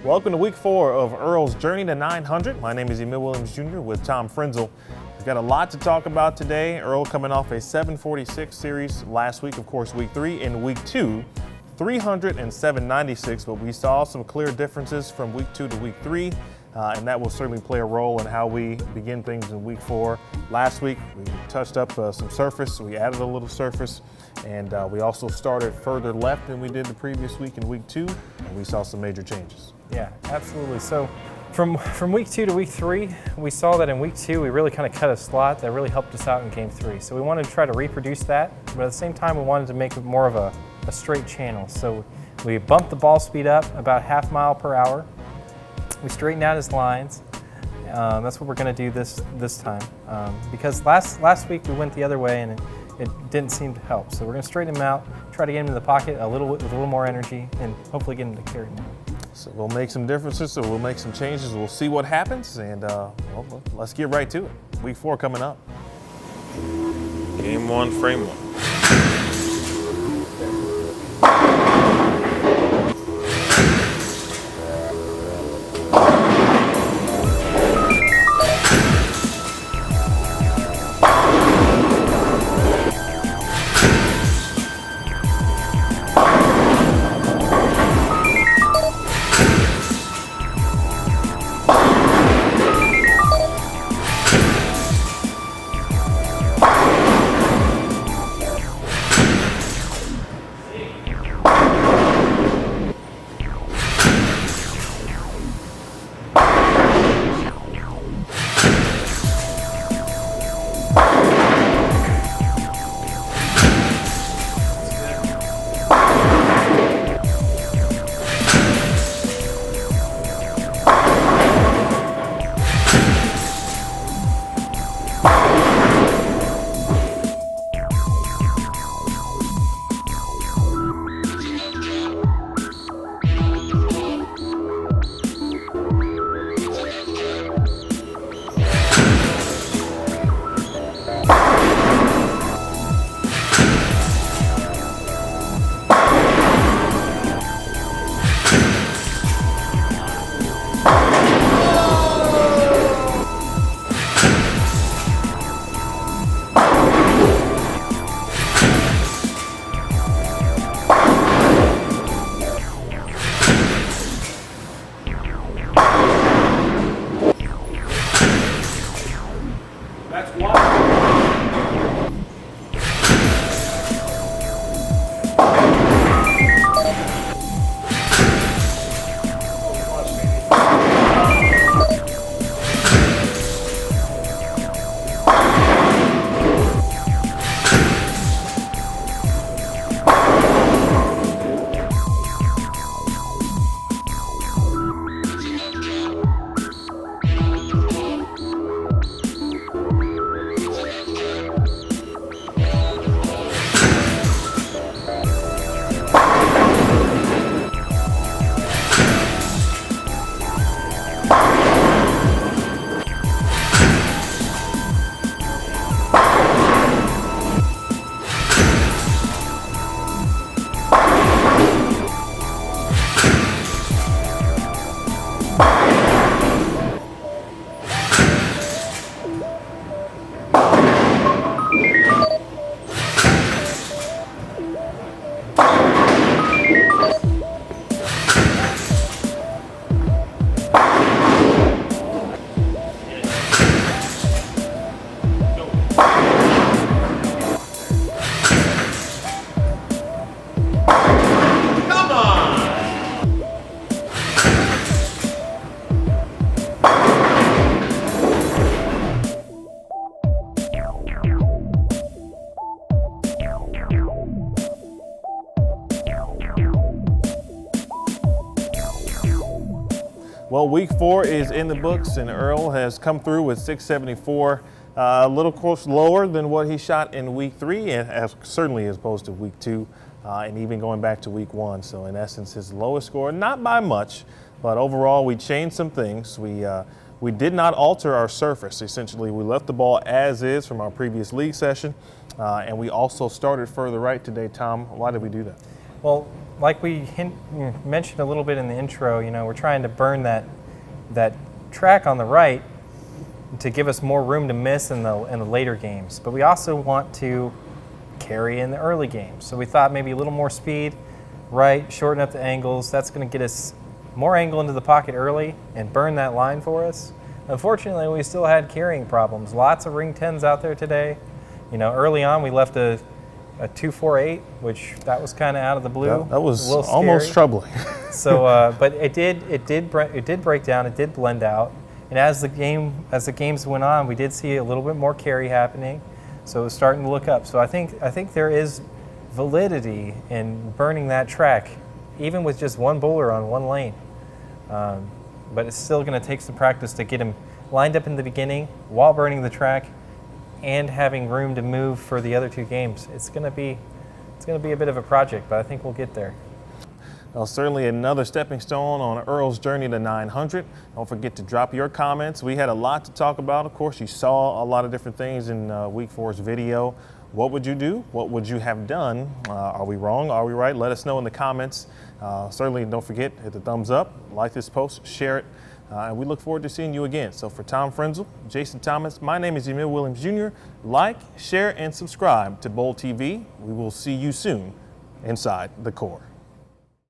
Welcome to week 4 of E.A.R.L's Journey to 900. My name is Emil Williams Jr. with Tom Frenzel. We've got a lot to talk about today. E.A.R.L coming off a 746 series last week, of course, week 3. In week 2, 300 and 796, but we saw some clear differences from week 2 to week 3. And that will certainly play a role in how we begin things in week 4. Last week, we touched up some surface, we added a little surface, and we also started further left than we did the previous week in week 2, and we saw some major changes. Yeah, absolutely. So from week 2 to week 3, we saw that in week 2, we really kind of cut a slot that really helped us out in game 3. So we wanted to try to reproduce that, but at the same time, we wanted to make it more of a straight channel. So we bumped the ball speed up about half mile per hour. We straightened out his lines. That's what we're going to do this time. Because last week we went the other way and it didn't seem to help. So we're going to straighten him out, try to get him in the pocket with a little more energy, and hopefully get him to carry more. So we'll make some differences, so we'll make some changes. We'll see what happens, and well, let's get right to it. Week 4 coming up. Game 1, frame 1. Well, week 4 is in the books, and E.A.R.L has come through with 674, a little course lower than what he shot in week 3, and certainly as opposed to week 2, and even going back to week 1. So in essence, his lowest score, not by much, but overall we changed some things. We did not alter our surface. Essentially, we left the ball as is from our previous league session, and we also started further right today. Tom, why did we do that? Well, like we mentioned a little bit in the intro, we're trying to burn that track on the right to give us more room to miss in the later games. But we also want to carry in the early games. So we thought maybe a little more speed, right, shorten up the angles. That's going to get us more angle into the pocket early and burn that line for us. Unfortunately, we still had carrying problems. Lots of ring 10s out there today. Early on we left a 2-4-8, which that was kind of out of the blue. That was a little almost scary. troubling. So, but it did break down. It did blend out. And as the games went on, we did see a little bit more carry happening. So it was starting to look up. So I think there is validity in burning that track, even with just one bowler on one lane. But it's still going to take some practice to get him lined up in the beginning while burning the track and having room to move for the other two games. It's going to be a bit of a project, but I think we'll get there. Well, certainly another stepping stone on E.A.R.L's journey to 900. Don't forget to drop your comments. We had a lot to talk about. Of course, you saw a lot of different things in Week 4's video. What would you do? What would you have done? Are we wrong? Are we right? Let us know in the comments. Certainly don't forget, hit the thumbs up, like this post, share it, and we look forward to seeing you again. So for Tom Frenzel, Jason Thomas, my name is E.A.R.L Williams Jr. Like, share, and subscribe to Bowl TV. We will see you soon inside the core.